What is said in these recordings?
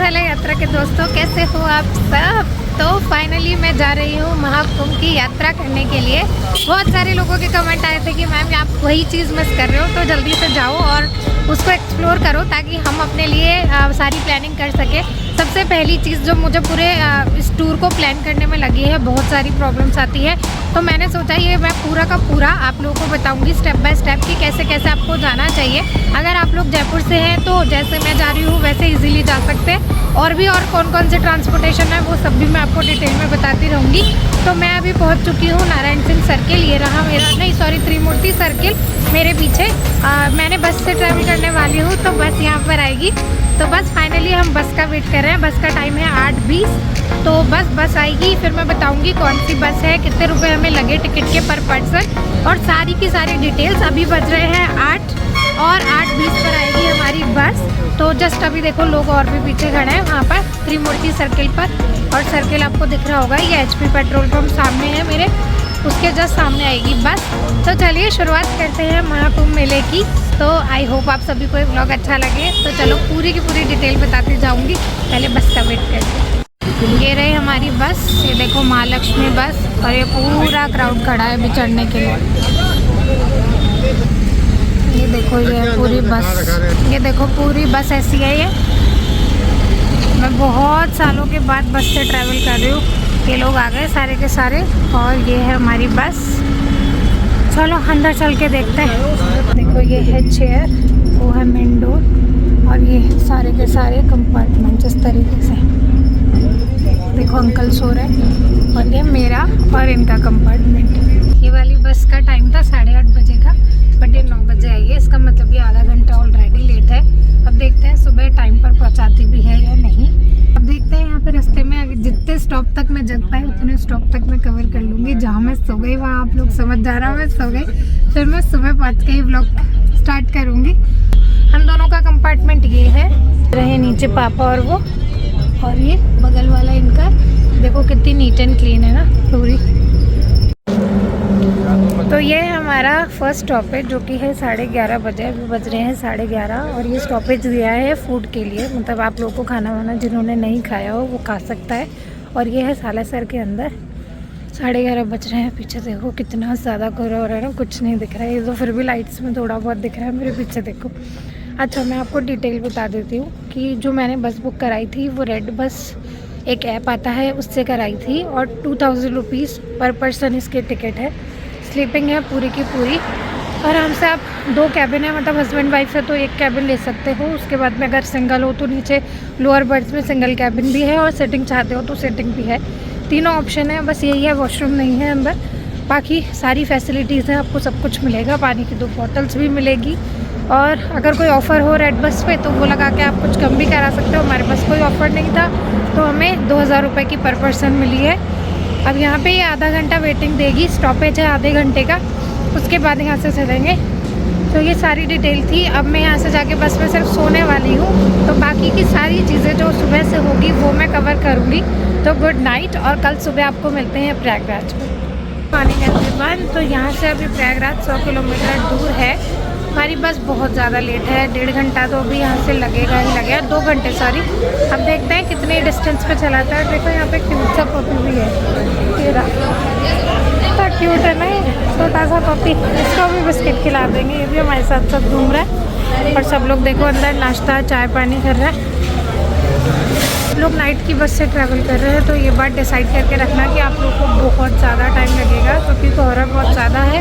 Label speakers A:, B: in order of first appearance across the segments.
A: वाले यात्रा के दोस्तों, कैसे हो आप सब। तो फाइनली मैं जा रही हूँ महाकुंभ की यात्रा करने के लिए। बहुत सारे लोगों के कमेंट आए थे कि मैम आप वही चीज़ मिस कर रहे हो, तो जल्दी से जाओ और उसको एक्सप्लोर करो ताकि हम अपने लिए सारी प्लानिंग कर सकें। सबसे पहली चीज़ जो मुझे पूरे इस टूर को प्लान करने में लगी है, बहुत सारी प्रॉब्लम्स आती है, तो मैंने सोचा ये मैं पूरा का पूरा आप लोगों को बताऊंगी स्टेप बाय स्टेप कि कैसे कैसे आपको जाना चाहिए। अगर आप लोग जयपुर से हैं तो जैसे मैं जा रही हूँ वैसे इजीली जा सकते हैं, और भी और कौन कौन से ट्रांसपोर्टेशन है वो सब भी मैं आपको डिटेल में बताती रहूँगी। तो मैं अभी पहुँच चुकी हूँ नारायण सिंह सर्किल। ये रहा मेरा, नहीं सॉरी, त्रिमूर्ति सर्किल मेरे पीछे। मैंने बस से ट्रैवल करने वाली हूँ, तो बस यहाँ पर आएगी। तो बस फाइनली हम बस का वेट कर रहे हैं। बस का टाइम है 8:20, तो बस आएगी, फिर मैं बताऊंगी कौन सी बस है, कितने रुपए हमें लगे टिकट के पर पर्सन, और सारी की सारी डिटेल्स। अभी बज रहे हैं 8 और 8:20 पर आएगी हमारी बस। तो जस्ट अभी देखो लोग और भी पीछे खड़े हैं वहाँ पर त्रिमूर्ति सर्किल पर, और सर्किल आपको दिख रहा होगा, ये HP पेट्रोल पंप सामने है मेरे, उसके जस्ट सामने आएगी बस। तो चलिए शुरुआत करते हैं महाकुंभ मेले की। तो आई होप आप सभी को ये व्लॉग अच्छा लगे। तो चलो पूरी की पूरी डिटेल बताती जाऊंगी, पहले बस का वेट करते। ये रही हमारी बस, ये देखो महालक्ष्मी बस, और ये पूरा क्राउड खड़ा है अभी चढ़ने के लिए। ये देखो ये पूरी बस, ये देखो पूरी बस ऐसी है। ये मैं बहुत सालों के बाद बस से ट्रैवल कर रही हूँ। ये लोग आ गए सारे के सारे, और ये है हमारी बस। चलो अंदर चल के देखते हैं। देखो ये है चेयर, वो है मेन डोर, और ये सारे के सारे कंपार्टमेंट इस तरीके से। देखो अंकल सो रहे हैं, और ये मेरा और इनका कंपार्टमेंट। ये वाली बस का टाइम था 8:30 बजे का, बट ये 9 बजे आई है। इसका मतलब ये आधा घंटा ऑलरेडी लेट है। अब देखते हैं सुबह टाइम पर पहुंचाती भी है या नहीं। अब देखते हैं यहाँ पे रास्ते में अगर जितने स्टॉप तक मैं जग पाई उतने स्टॉप तक मैं कवर कर लूँगी। जहाँ मैं सो गई वहाँ आप लोग समझ जा रहा हूँ मैं सो गई, फिर मैं सुबह पहुँच के ही व्लॉग स्टार्ट करूँगी। हम दोनों का कंपार्टमेंट ये है, रहे नीचे पापा और वो, और ये बगल वाला इनका। देखो कितनी नीट एंड क्लीन है ना पूरी। तो ये हमारा फर्स्ट स्टॉपेज जो कि है 11:30 बजे, अभी बज रहे हैं 11:30, और ये स्टॉपेज दिया है फूड के लिए, मतलब आप लोगों को खाना वाना जिन्होंने नहीं खाया हो वो खा सकता है। और ये है सालासर के अंदर। 11:30 बज रहे हैं, पीछे देखो कितना ज़्यादा कोहरा हो रहा है ना, कुछ नहीं दिख रहा है। ये तो फिर भी लाइट्स में थोड़ा बहुत दिख रहा है, मेरे पीछे देखो। अच्छा मैं आपको डिटेल बता देती हूँ कि जो मैंने बस बुक कराई थी वो रेड बस एक ऐप आता है उससे कराई थी, और 2000 रुपीज़ पर पर्सन इसके टिकट है। स्लीपिंग है पूरी की पूरी, आराम से आप 2 कैबिन है, मतलब हस्बैंड वाइफ है तो 1 कैबिन ले सकते हो। उसके बाद में अगर सिंगल हो तो नीचे लोअर बर्थ में सिंगल कैबिन भी है, और सिटिंग चाहते हो तो सिटिंग भी है। तीनों ऑप्शन है, बस यही है वॉशरूम नहीं है अंदर, बाकी सारी फैसिलिटीज़ हैं, आपको सब कुछ मिलेगा। पानी की 2 बॉटल्स भी मिलेगी, और अगर कोई ऑफ़र हो रेड बस पे तो वो लगा के आप कुछ कम भी करा सकते हो। हमारे पास कोई ऑफ़र नहीं था तो हमें 2000 रुपये की पर पर्सन मिली है। अब यहाँ पे ये आधा घंटा वेटिंग देगी, स्टॉपेज है आधे घंटे का, उसके बाद यहाँ से चलेंगे। तो ये सारी डिटेल थी। अब मैं यहाँ से जाके बस में सिर्फ सोने वाली हूँ, तो बाकी की सारी चीज़ें जो सुबह से होगी वो मैं कवर करूँगी। तो गुड नाइट, और कल सुबह आपको मिलते हैं प्रयागराज में। Morning everyone. तो यहाँ से अभी प्रयागराज 100 किलोमीटर दूर है। हमारी बस बहुत ज़्यादा लेट है, 1.5 घंटा तो अभी यहाँ से लगेगा ही लगेगा, 2 घंटे सॉरी। अब देखते हैं कितने डिस्टेंस पे चलाता है। देखो यहाँ पे क्यूट सा पपी भी है, इतना क्यूट है ना, छोटा सा पपी। इसको भी बिस्किट खिला देंगे, ये भी हमारे साथ सब घूम रहा है। और सब लोग देखो अंदर नाश्ता चाय पानी कर रहा है। लोग नाइट की बस से ट्रैवल कर रहे हैं, तो ये बात डिसाइड करके रखना कि आप लोग को बहुत ज़्यादा टाइम लगेगा, क्योंकि कोहरा बहुत ज़्यादा है।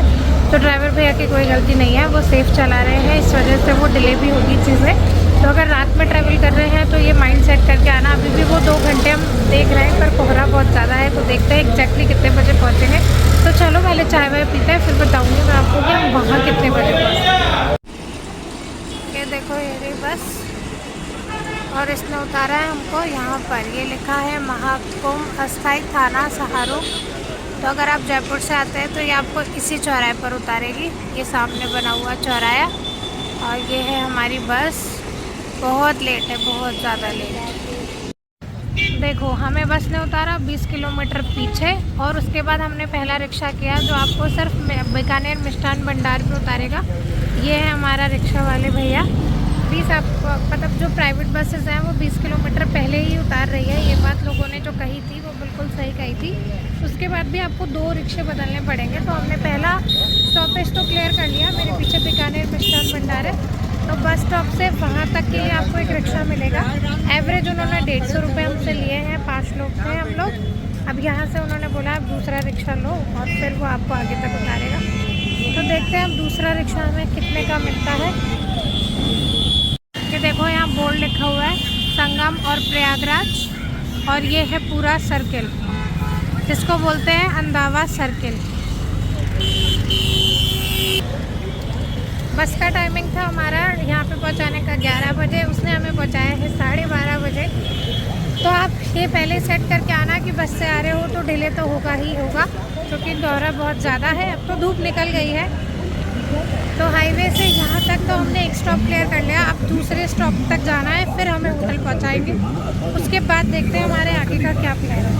A: तो ड्राइवर भैया की कोई गलती नहीं है, वो सेफ़ चला रहे हैं, इस वजह से वो डिले भी होगी चीज़ें। तो अगर रात में ट्रैवल कर रहे हैं तो ये माइंड सेट करके आना। अभी भी वो 2 घंटे हम देख रहे हैं, पर कोहरा बहुत ज़्यादा है, तो देखते हैं एग्जैक्टली कितने बजे पहुँचेंगे। तो चलो पहले चाय वाय पीते हैं, फिर बताऊँगी मैं आपको कि हम वहाँ कितने बजे पहुँचेंगे। ये देखो ये रही बस, और इसने उतारा है हमको यहाँ पर। ये लिखा है महाकुंभ अस्थाई थाना सहारो। तो अगर आप जयपुर से आते हैं तो ये आपको इसी चौराहे पर उतारेगी, ये सामने बना हुआ चौराहा। और ये है हमारी बस, बहुत लेट है, बहुत ज़्यादा लेट है। देखो हमें बस ने उतारा 20 किलोमीटर पीछे, और उसके बाद हमने पहला रिक्शा किया जो आपको सिर्फ बीकानेर मिष्ठान भंडार पे उतारेगा। ये है हमारा रिक्शा वाले भैया, 20 आप मतलब जो प्राइवेट बसेस हैं वो 20 किलोमीटर पहले ही उतार रही है। ये बात लोगों ने जो कही थी वो बिल्कुल सही कही थी। उसके बाद भी आपको 2 रिक्शे बदलने पड़ेंगे। तो हमने पहला स्टॉपेज तो क्लियर कर लिया, मेरे पीछे बीकानेर मिष्ठान भंडार है, तो बस स्टॉप से वहाँ तक के लिए आपको एक रिक्शा मिलेगा। एवरेज उन्होंने 150 रुपये हमसे लिए हैं, 5 लोग थे हम लोग। अब यहाँ से उन्होंने बोला आप दूसरा रिक्शा लो और फिर वो आपको आगे तक उतारेगा। तो देखते हैं अब दूसरा रिक्शा हमें कितने का मिलता है। कि देखो यहाँ बोर्ड लिखा हुआ है संगम और प्रयागराज, और ये है पूरा सर्किल जिसको बोलते हैं अंदावा सर्किल। बस का टाइमिंग था हमारा यहाँ पे पहुँचाने का 11 बजे, उसने हमें पहुँचाया है 12:30 बजे। तो आप ये पहले सेट करके आना कि बस से आ रहे हो तो डिले तो होगा ही होगा, क्योंकि दौरा बहुत ज़्यादा है। अब तो धूप निकल गई है। तो हाईवे से यहाँ तक तो हमने एक स्टॉप क्लियर कर लिया, अब दूसरे स्टॉप तक जाना है, फिर हमें होटल पहुँचाएंगे। उसके बाद देखते हैं हमारे आगे का क्या प्लान है।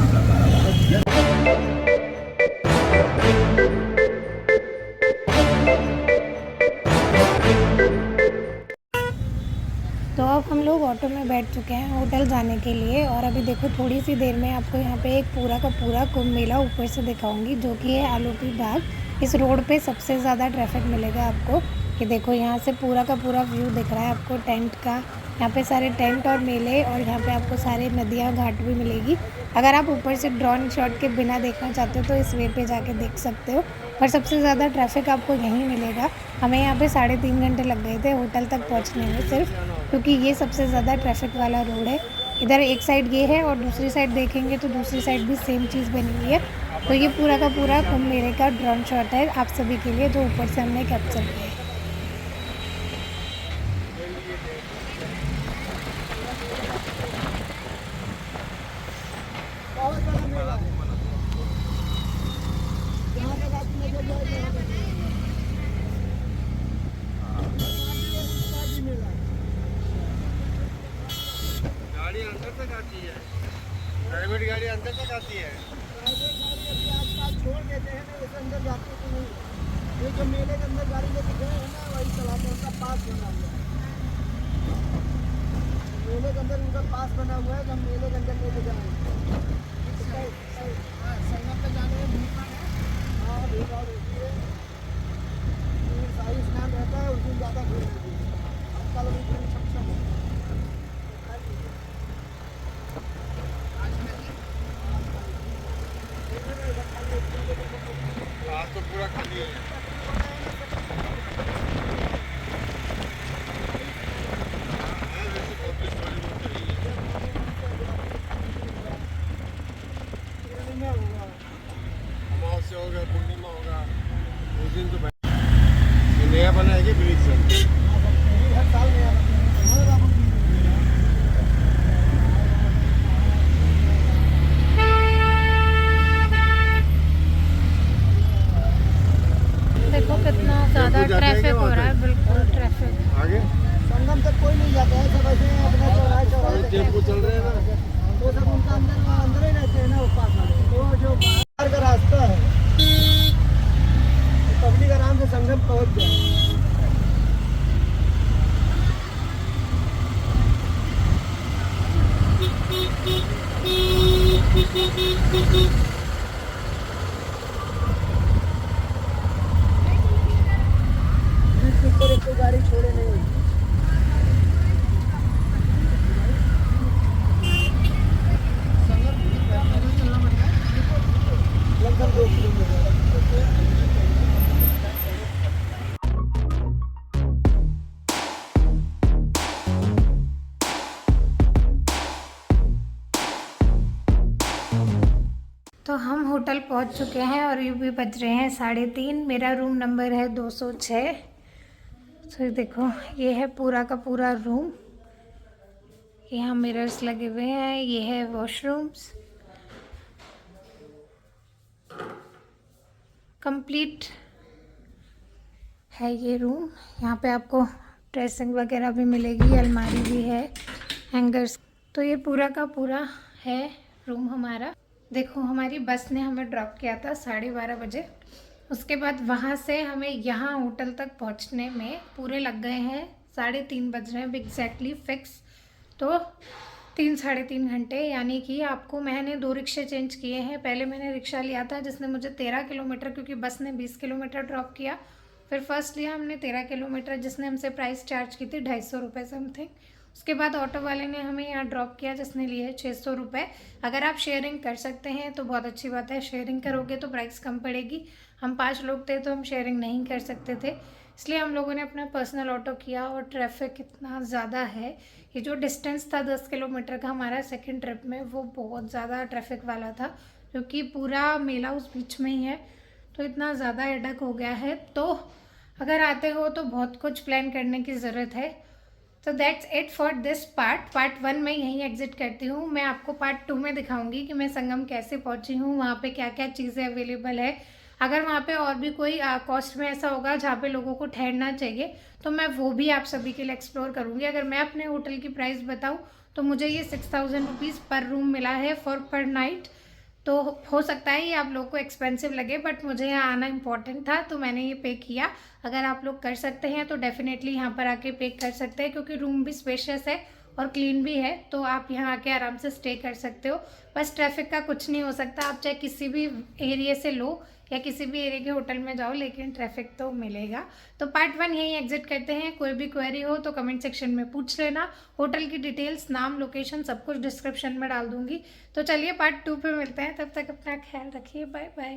A: तो अब हम लोग ऑटो में बैठ चुके हैं होटल जाने के लिए, और अभी देखो थोड़ी सी देर में आपको यहाँ पे एक पूरा का पूरा कुंभ मेला ऊपर से दिखाऊंगी, जो कि है आलोपी बाग। इस रोड पे सबसे ज़्यादा ट्रैफिक मिलेगा आपको। कि देखो यहाँ से पूरा का पूरा व्यू दिख रहा है आपको टेंट का। यहाँ पे सारे टेंट और मेले, और यहाँ पे आपको सारे नदियाँ घाट भी मिलेगी। अगर आप ऊपर से ड्रोन शॉट के बिना देखना चाहते हो तो इस वे पे जाके देख सकते हो। पर सबसे ज़्यादा ट्रैफिक आपको यहीं मिलेगा। हमें यहाँ पे 3.5 घंटे लग गए थे होटल तक पहुँचने में सिर्फ, क्योंकि ये सबसे ज़्यादा ट्रैफिक वाला रोड है। इधर एक साइड ये है और दूसरी साइड देखेंगे तो दूसरी साइड भी सेम चीज़ बनी हुई है। तो ये पूरा का पूरा कुंभ मेले का ड्रोन शॉट है आप सभी के लिए, जो ऊपर से हमने कैप्चर किया है।
B: गाड़ी अंदर तक आती है, प्राइवेट गाड़ी अंदर तक आती है। छोड़ देते हैं ना, जैसे अंदर जाते तो नहीं। ये जो मेले के अंदर गाड़ी लेके गए हैं ना, वही चलाते हैं, उनका पास बना हुआ है। मेले के अंदर उनका पास बना हुआ है, जब मेले के अंदर लेके जाएंगे। संगम पे जाने में भीड़ है। हाँ, भीड़ भाड़ होती है, शाही स्नान रहता है, उस दिन ज़्यादा भीड़ होती है। आजकल अभी भीड़ सक्षम है। आज तो पूरा खाली है। अमावस्या होगा, पूर्णिमा होगा, उस दिन तो नया बना है कि ब्रिज से हर साल नया बनता है।
A: देखो कितना ज़्यादा ट्रैफिक हो रहा है, बिल्कुल ट्रैफिक।
B: आगे संगम तक कोई नहीं जाता है, सब ऐसे अपने चौराहे टेम्पो चल रहे हैं ना, वो सब उनका अंदर ही रहते हैं ना। वो पास वो जो बाहर का रास्ता है, पब्लिक आराम से संगम पहुंच जाए। ऊपर एक तो गाड़ी छोड़े नहीं, लगभग 2 किलोमीटर।
A: तो हम होटल पहुंच चुके हैं और ये भी बज रहे हैं 3:30। मेरा रूम नंबर है 206। तो देखो ये है पूरा का पूरा रूम। यहाँ मिरर्स लगे हुए हैं, ये है वॉशरूम्स। कंप्लीट है ये रूम। यहाँ पे आपको ड्रेसिंग वगैरह भी मिलेगी, अलमारी भी है, हैंगर्स। तो ये पूरा का पूरा है रूम हमारा। देखो हमारी बस ने हमें ड्रॉप किया था 12:30 बजे। उसके बाद वहाँ से हमें यहाँ होटल तक पहुँचने में पूरे लग गए हैं 3:30 बज रहे हैं एग्जैक्टली फिक्स। तो 3-3.5 घंटे, यानी कि आपको मैंने 2 रिक्शे चेंज किए हैं। पहले मैंने रिक्शा लिया था जिसने मुझे 13 किलोमीटर, क्योंकि बस ने 20 किलोमीटर ड्रॉप किया। फिर फर्स्ट लिया हमने 13 किलोमीटर, जिसने हमसे प्राइस चार्ज की थी 250 रुपये समथिंग। उसके बाद ऑटो वाले ने हमें यहाँ ड्रॉप किया जिसने लिए 600 रुपये। अगर आप शेयरिंग कर सकते हैं तो बहुत अच्छी बात है, शेयरिंग करोगे तो प्राइस कम पड़ेगी। हम 5 लोग थे तो हम शेयरिंग नहीं कर सकते थे, इसलिए हम लोगों ने अपना पर्सनल ऑटो किया। और ट्रैफिक इतना ज़्यादा है, ये जो डिस्टेंस था 10 किलोमीटर का हमारा सेकंड ट्रिप में, वो बहुत ज़्यादा ट्रैफिक वाला था, क्योंकि पूरा मेला उस बीच में ही है। तो इतना ज़्यादा हेडेक हो गया है। तो अगर आते हो तो बहुत कुछ प्लान करने की ज़रूरत है। तो that's it for this part 1 मैं यहीं एग्जिट करती हूँ। मैं आपको पार्ट 2 में दिखाऊंगी कि मैं संगम कैसे पहुँची हूँ, वहाँ पे क्या क्या चीज़ें अवेलेबल है। अगर वहाँ पे और भी कोई कॉस्ट में ऐसा होगा जहाँ पे लोगों को ठहरना चाहिए, तो मैं वो भी आप सभी के लिए एक्सप्लोर करूँगी। अगर मैं अपने होटल की प्राइस बताऊँ तो मुझे ये 6000 रुपीज़ पर रूम मिला है पर नाइट। तो हो सकता है ये आप लोग को एक्सपेंसिव लगे, बट मुझे यहाँ आना इम्पॉर्टेंट था तो मैंने ये पे किया। अगर आप लोग कर सकते हैं तो डेफिनेटली यहाँ पर आके पे कर सकते हैं, क्योंकि रूम भी स्पेशियस है और क्लीन भी है, तो आप यहाँ आके आराम से स्टे कर सकते हो। बस ट्रैफिक का कुछ नहीं हो सकता, आप चाहे किसी भी एरिया से लो या किसी भी एरिया के होटल में जाओ, लेकिन ट्रैफिक तो मिलेगा। तो पार्ट 1 यहीं एग्जिट करते हैं। कोई भी क्वेरी हो तो कमेंट सेक्शन में पूछ लेना। होटल की डिटेल्स, नाम, लोकेशन सब कुछ डिस्क्रिप्शन में डाल दूंगी। तो चलिए पार्ट 2 पे मिलते हैं, तब तक अपना ख्याल रखिए। Bye bye.